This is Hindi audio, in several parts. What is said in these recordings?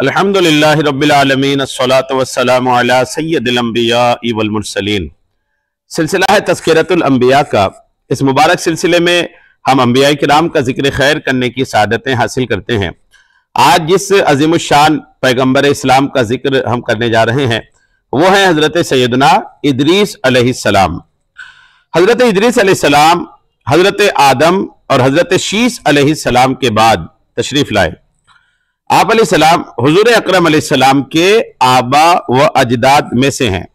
अल्हम्दुलिल्लाहि रब्बिल आलमीन अस्सलातु वस्सलामु अला सय्यदिल अंबिया वल मुरसलीन। सिलसिला है तज़किरतुल अंबिया का। इस मुबारक सिलसिले में हम अंबिया किराम का जिक्र खैर करने की सादतें हासिल करते हैं। आज जिस अज़ीमुश्शान पैगम्बर इस्लाम का जिक्र हम करने जा रहे हैं वो है हज़रत सैयदना इदरीस अलैहिस्सलाम। हज़रत इदरीस अलैहिस्सलाम हज़रत आदम और हज़रत शीस अलैहिस्सलाम के बाद तशरीफ़ लाए। आप अलैहिस्सलाम हुजूर अकरम अलैहिस्सलाम के आबा व अजदाद में से हैं।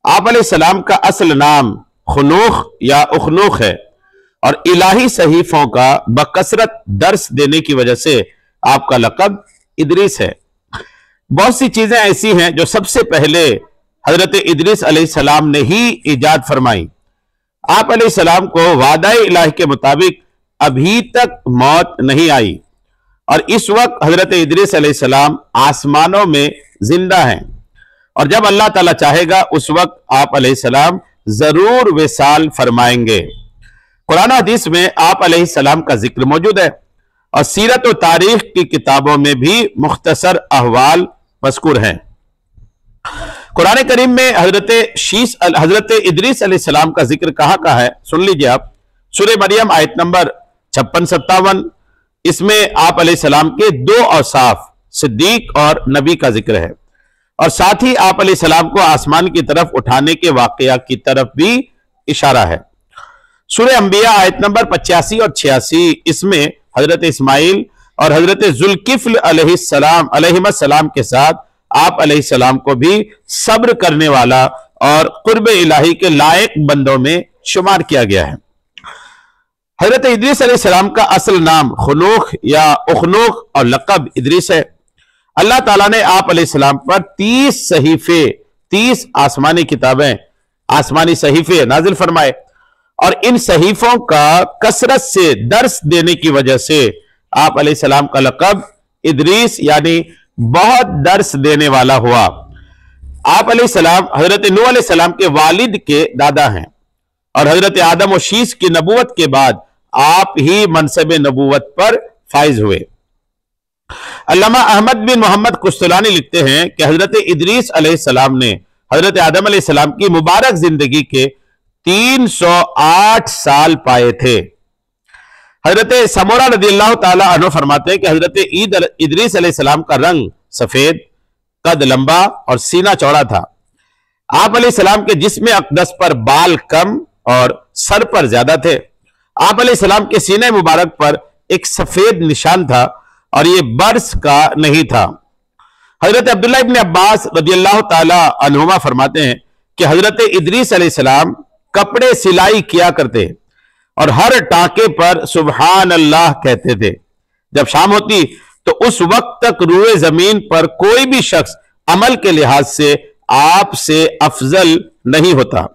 आप अलैहिस्सलाम का असल नाम खुनूख या उखनूख है और इलाही सहीफों का बकसरत दर्स देने की वजह से आपका लक़ब इदरीस है। बहुत सी चीजें ऐसी हैं जो सबसे पहले हजरत इदरीस अलैहिस्सलाम ने ही ईजाद फरमाई। आप अलैहिस्सलाम को वादा इलाही के मुताबिक अभी तक मौत नहीं आई और इस वक्त हजरत इदरीस अलैहिस्सलाम आसमानों में जिंदा हैं और जब अल्लाह ताला चाहेगा उस वक्त आप अलैहिस्सलाम जरूर विसाल फरमाएंगे। कुरान हदीस में आप अलैहिस्सलाम का जिक्र मौजूद है और सीरत और तारीख की किताबों में भी मुख्तसर अहवाल मज़कूर हैं। कुरान करीम में हजरत इदरीस अलैहिस्सलाम का जिक्र कहाँ है सुन लीजिए आप। सूरह मरियम आयत नंबर 56-57, इसमें आप अलैहिस्सलाम के दो औसाफ सिद्दीक और नबी का जिक्र है और साथ ही आप अलैहिस्सलाम को आसमान की तरफ उठाने के वाकया की तरफ भी इशारा है। सूरह अंबिया आयत नंबर 85 और 86, इसमें हजरत इस्माइल और हजरत जुल्किफ्ल अलैहिस्सलाम के साथ आप अलैहिस्सलाम को भी सब्र करने वाला और कुर्ब इलाही के लायक बंदों में शुमार किया गया है। हजरत इदरीस अलैहिस्सलाम का असल नाम खुनूख या उखनूख और लक़ब इदरीस है। अल्लाह ताला ने आप अलैहिस्सलाम पर 30 सहीफे 30 आसमानी किताबें आसमानी सहीफे नाजिल फरमाए और इन सहीफों का कसरत से दर्स देने की वजह से आप अलैहिस्सलाम का लक़ब इदरीस यानी बहुत दर्स देने वाला हुआ। आप अलैहिस्सलाम हजरत नूह अलैहिस्सलाम के वालिद के दादा हैं और हजरत आदम और शीस की नबूवत के बाद आप ही मनसब नबूवत पर फाइज हुए। अल्लामा अहमद बिन मोहम्मद कुश्तलानी लिखते हैं कि हजरत इदरीस अलैहिस्सलाम ने हजरत आदम अलैहिस्सलाम की मुबारक जिंदगी के 308 साल पाए थे। हजरत समूरा रज़ियल्लाहु ताला अन्हु फरमाते हैं कि हजरत इदरीस अलैहिस्सलाम का रंग सफेद, कद लंबा और सीना चौड़ा था। आप अलैहिस्सलाम के जिस्म अक़दस पर बाल कम और सर पर ज्यादा थे। आप अलैहिस्सलाम के सीने मुबारक पर एक सफेद निशान था और यह बर्स का नहीं था। हजरत अब्दुल्लाह इब्न अब्बास रज़ियल्लाहु ताला अन्हुमा फरमाते हैं कि हजरत इदरीस अलैहिस्सलाम कपड़े सिलाई किया करते और हर टाके पर सुबहान अल्लाह कहते थे। जब शाम होती तो उस वक्त तक रूए जमीन पर कोई भी शख्स अमल के लिहाज से आपसे अफजल नहीं होता।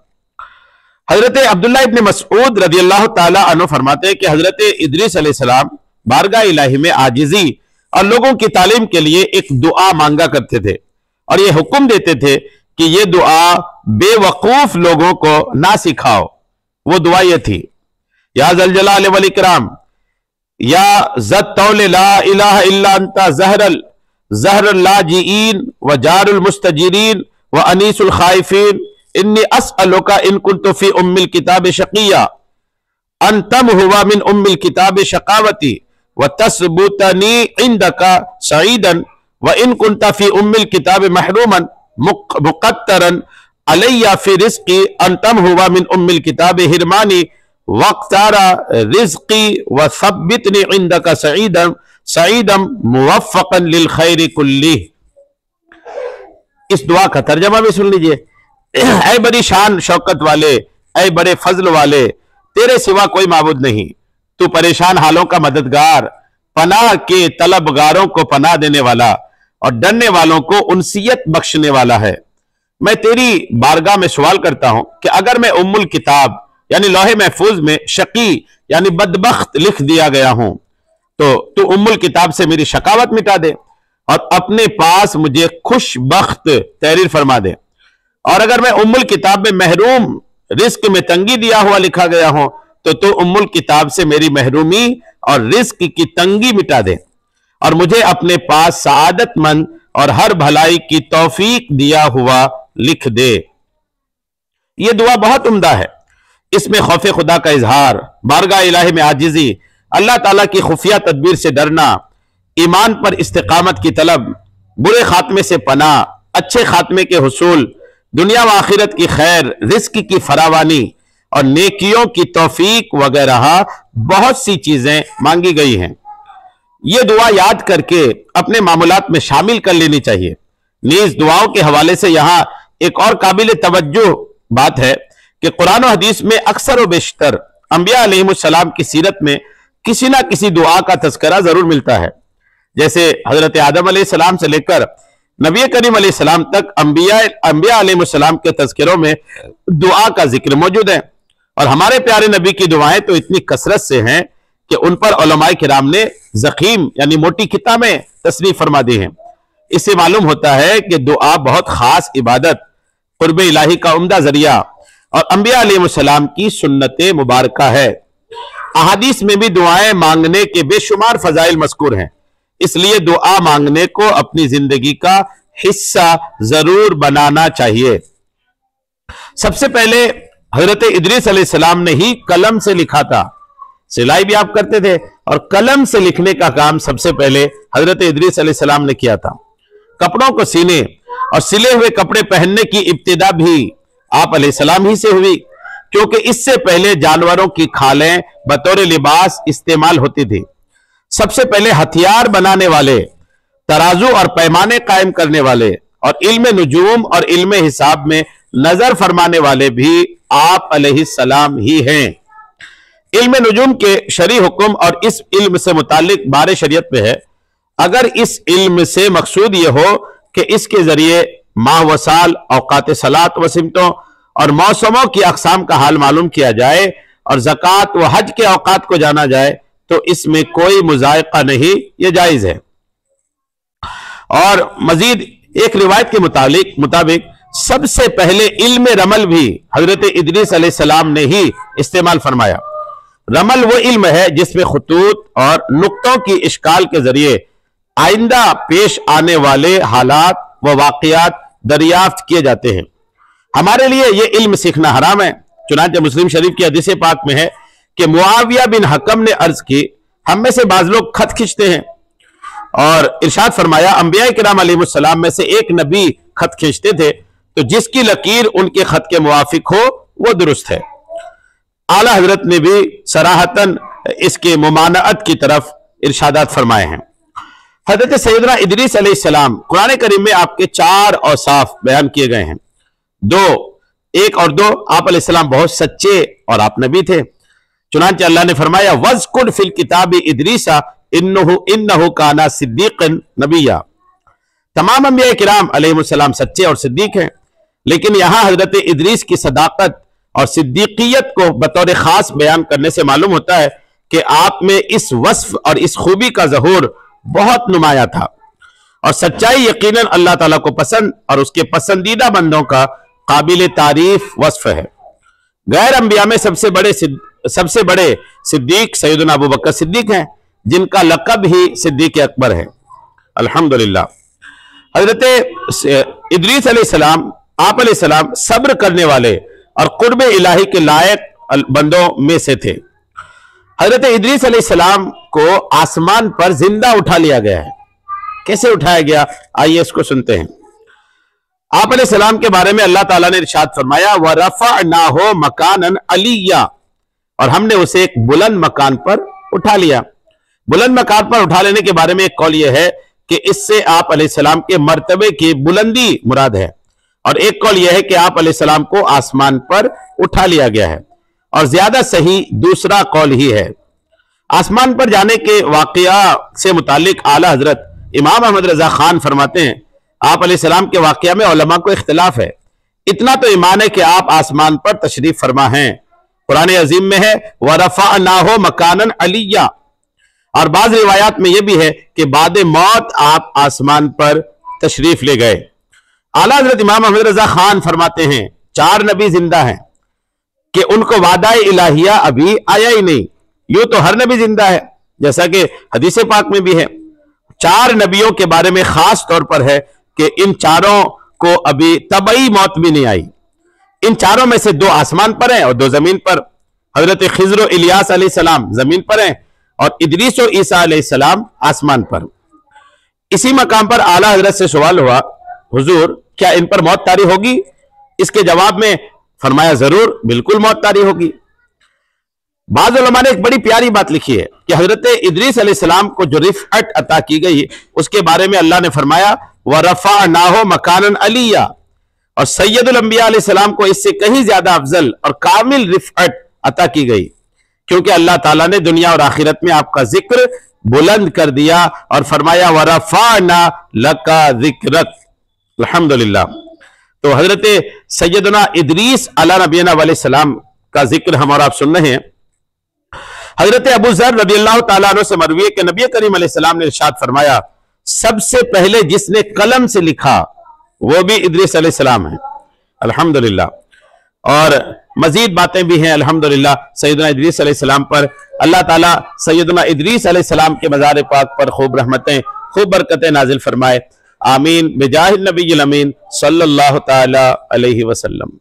हजरत अब्दुल्ला इब्न मसऊद रज़ियल्लाहु ताला अन्हु फरमाते हैं कि हजरत इदरीस अलैहिस्सलाम बारगाह इलाही में आजिजी और लोगों की तालीम के लिए एक दुआ मांगा करते थे और ये हुक्म देते थे कि ये दुआ बेवकूफ लोगों को ना सिखाओ। वो दुआ ये थी, या ज़ल जलाल वल इकराम, या ज़त तौल ला इलाहा इल्ला अंता ज़हरल लाजीईन व जारुल मुस्तजीरीन व अनीसुल खाइफीन, इन्नी अस्अलुका इन कुन्तु फी उम्मिल किताब शक़िया अन तमहुवा मिन उम्मिल किताब शक़ावती व तस्बुतनी इंदका सईदन व इन कुन्ता फी उम्मिल किताब महरूमन मुक़त्तरन अलैया फी रिज़्क़ी अन तमहुवा मिन उम्मिल किताब हिरमानी वक़्तारा रिज़्क़ी व सब्बितनी इंदका सईदम मुवफ़्फ़क़न लिल खैरि कुल्ली। इस दुआ का तर्जमा भी सुन लीजिए। ऐ बड़ी शान शौकत वाले, ऐ बड़े फजल वाले, तेरे सिवा कोई माबूद नहीं। तू परेशान हालों का मददगार, पनाह के तलबगारों को पनाह देने वाला और डरने वालों को उनसियत बख्शने वाला है। मैं तेरी बारगाह में सवाल करता हूं कि अगर मैं उम्मुल किताब यानी लौहे महफूज में शकी यानी बदबख्त लिख दिया गया हूं तो तू उम्मुल किताब से मेरी शकावत मिटा दे और अपने पास मुझे खुशबख्त तहरीर फरमा दे। और अगर मैं उम्मुल किताब में महरूम रिस्क में तंगी दिया हुआ लिखा गया हूं तो उम्मुल किताब से मेरी महरूमी और रिस्क की तंगी मिटा दे। और मुझे अपने पास सआदतमंद और हर भलाई की तौफीक दिया हुआ लिख दे। यह दुआ बहुत उम्दा है। इसमें खौफ खुदा का इजहार, बारगाह इलाही में आजिजी, अल्लाह ताला की खुफिया तदबीर से डरना, ईमान पर इस्तिकामत की तलब, बुरे खात्मे से पनाह, अच्छे खात्मे के हुसूल, दुनिया व आखिरत की खैर, रिस्क की फरावानी और नेकियों की तौफीक वगैरह बहुत सी चीजें मांगी गई हैं। ये दुआ याद करके अपने मामूलात में शामिल कर लेनी चाहिए। नीज दुआओं के हवाले से यहां एक और काबिल तवज्जो बात है कि कुरान और हदीस में अक्सर व बेशतर अंबिया अलैहिमुस्सलाम की सीरत में किसी ना किसी दुआ का तज़किरा जरूर मिलता है। जैसे हजरत आदम अलैहिस्सलाम से लेकर नबी करीम अलैहिस्सलाम तक अंबिया अलैहिमुस्सलाम के तज़किरों में दुआ का जिक्र मौजूद है। और हमारे प्यारे नबी की दुआएं तो इतनी कसरत से हैं कि उन पर उलमाए किराम ने ज़ख़ीम यानी मोटी किताबें तस्नीफ फरमा दी हैं। इससे मालूम होता है कि दुआ बहुत खास इबादत, कुर्ब इलाही का उम्दा जरिया और अंबिया अलैहिमुस्सलाम की सुन्नत मुबारका है। अहादीस में भी दुआएं मांगने के बेशुमार फजाइल मज़कूर हैं, इसलिए दुआ मांगने को अपनी जिंदगी का हिस्सा जरूर बनाना चाहिए। सबसे पहले हजरत इदरीस अलैहिस्सलाम ने ही कलम से लिखा था। सिलाई भी आप करते थे और कलम से लिखने का काम सबसे पहले हजरत इदरीस अलैहिस्सलाम ने किया था। कपड़ों को सीने और सिले हुए कपड़े पहनने की इब्तिदा भी आप अलैहिस्सलाम ही से हुई, क्योंकि इससे पहले जानवरों की खालें बतौर लिबास इस्तेमाल होती थी। सबसे पहले हथियार बनाने वाले, तराजू और पैमाने कायम करने वाले और इल्म नुजूम और इल्म हिसाब में नजर फरमाने वाले भी आप अलैहिस्सलाम ही हैं। इल्म नुजूम के शरई हुक्म और इस इल्म से मुतालिक बारे शरीयत में है। अगर इस इल्म से मकसूद यह हो कि इसके जरिए माह व साल, औकात सलात व सिमतों और मौसमों की अक़साम का हाल मालूम किया जाए और ज़कात व हज के औकात को जाना जाए, तो इसमें कोई मुज़ायक़ा नहीं, यह जायज़ है। और मजीद एक रिवायत के मुताबिक सबसे पहले इल्म रमल भी हजरत इदरीस अलैहिस्सलाम ने ही इस्तेमाल फरमाया। रमल वो इल्म है जिसमें खुतूत और नुक्तों की इश्काल के जरिए आइंदा पेश आने वाले हालात व वाक़ियात दरियाफ्त किए जाते हैं। हमारे लिए यह इल्म सीखना हराम है। चुनांचे मुस्लिम शरीफ की हदीस पाक में है कि मुआविया बिन हकम ने अर्ज की, हम में से बाज लोग खत खींचते हैं, और इरशाद फरमाया अंबिया किराम अलैहिमुस्सलाम में से एक नबी खत खींचते थे, तो जिसकी लकीर उनके खत के मुवाफिक हो वो दुरुस्त है। आला हजरत ने भी सराहतन इसके मुमानअत की तरफ इरशादात फरमाए हैं। हजरत सैयदना इदरीस अलैहिस्सलाम, कुरान करीम में आपके 4 औसाफ बयान किए गए हैं। 1 और 2, आप अलैहिस्सलाम बहुत सच्चे और आप नबी थे। चुनांचे अल्लाह ने फरमाया वज़कुर फिल किताबी इदरीसा इन्नहु काना सिद्दीक़न नबिय्या। तमाम अंबिया किराम अलैहिमुस्सलाम सच्चे और सिद्दीक हैं, लेकिन यहां हजरत इदरीस की सदाकत और सिद्दीकियत को बतौर खास बयान करने से मालूम होता है कि आप में इस वस्फ और इस खूबी का ज़हूर बहुत नुमाया था। और सच्चाई यकीनन अल्लाह ताला को पसंद और उसके पसंदीदा बंदों का काबिल तारीफ वस्फ है। गैर अंबिया में सबसे बड़े सिद्दीक सैयदना अबू बकर सिद्दीक हैं, जिनका लक़ब ही सिद्दीक अकबर है। अल्हम्दुलिल्लाह। हजरत इदरीस अलैहिस्सलाम, आप अलैहिस्सलाम सब्र करने वाले और कुर्ब इलाही के लायक बंदों में से थे। हजरत इदरीस अलैहिस्सलाम को आसमान पर जिंदा उठा लिया गया है। कैसे उठाया गया, आइए इसको सुनते हैं। आप अलैहिस्सलाम के बारे में अल्लाह ताला ने इरशाद फरमाया व रफ़अनाहु मकानन अलिय्या, और हमने उसे एक बुलंद मकान पर उठा लिया। बुलंद मकान पर उठा लेने के बारे में एक कौल यह है कि इससे आप अलैहिस्सलाम के मर्तबे की बुलंदी मुराद है, और एक कौल यह है कि आप अलैहिस्सलाम को आसमान पर उठा लिया गया है, और ज्यादा सही दूसरा कौल ही है। आसमान पर जाने के वाकया से मुतालिक आला हजरत इमाम अहमद रजा खान फरमाते हैं, आप अलैहिस्सलाम के वाकया में उलमा को इख्तिलाफ है। इतना तो ईमान है कि आप आसमान पर तशरीफ फरमा हैं। कुरान अजीम में है व रफ़अनाहु मकानन अलिय्या, और बाज़ रिवायात में यह भी है कि बाद मौत आप आसमान पर तशरीफ ले गए। आला हजरत इमाम अहमद रजा खान फरमाते हैं 4 नबी जिंदा हैं कि उनको वादा इलाहिया अभी आया ही नहीं। यूं तो हर नबी जिंदा है, जैसा कि हदीस पाक में भी है। 4 नबियों के बारे में खास तौर पर है कि इन चारों को अभी तबई मौत भी नहीं आई। इन चारों में से 2 आसमान पर हैं और 2 जमीन पर। हजरत खिजर और इलियास अलैहिस्सलाम जमीन पर हैं और इदरीस और ईसा अलैहिस्सलाम आसमान पर। इसी मकाम पर आला हजरत से सवाल हुआ, हुजूर क्या इन पर मौत तारी होगी? इसके जवाब में फरमाया, जरूर, बिल्कुल मौत तारी होगी। बाज़ उलमा ने एक बड़ी प्यारी बात लिखी है कि हजरत इदरीस अलैहिस्सलाम को जो रिफ़अत अता की गई उसके बारे में अल्लाह ने फरमाया, व रफ़अनाहु मकानन अलिया, और सैयदुल अंबिया अलैहिस्सलाम को इससे कहीं ज्यादा अफजल और कामिल रिफ़अत अता की गई, क्योंकि अल्लाह ताला ने दुनिया और आखिरत में आपका जिक्र बुलंद कर दिया और फरमाया, व रफ़अना लका ज़िक्रक। अल्हम्दुलिल्लाह। तो हजरत सैयदना इदरीस अला नबीना अलैहिस्सलाम का जिक्र हम और आप सुन रहे हैं। हजरत अबू ज़र रज़ियल्लाहु ताला अन्हु से मरवी है कि नबी करीम अलैहिस्सलाम ने इरशाद फरमाया, सबसे पहले जिसने कलम से लिखा वो भी इदरीस अलैहिस्सलाम है। अल्हम्दुलिल्लाह। और मजीद बातें भी हैं अल्हम्दुलिल्लाह सैयदना इदरीस अलैहिस्सलाम पर। अल्लाह ताला सैयदना इदरीस अलैहिस्सलाम के मज़ार पाक पर खूब रहमतें, खूब बरकतें नाजिल फरमाए। आमीन बिजाहिन नबील अमीन सल्लल्लाहु ताला अलैहि वसल्लम।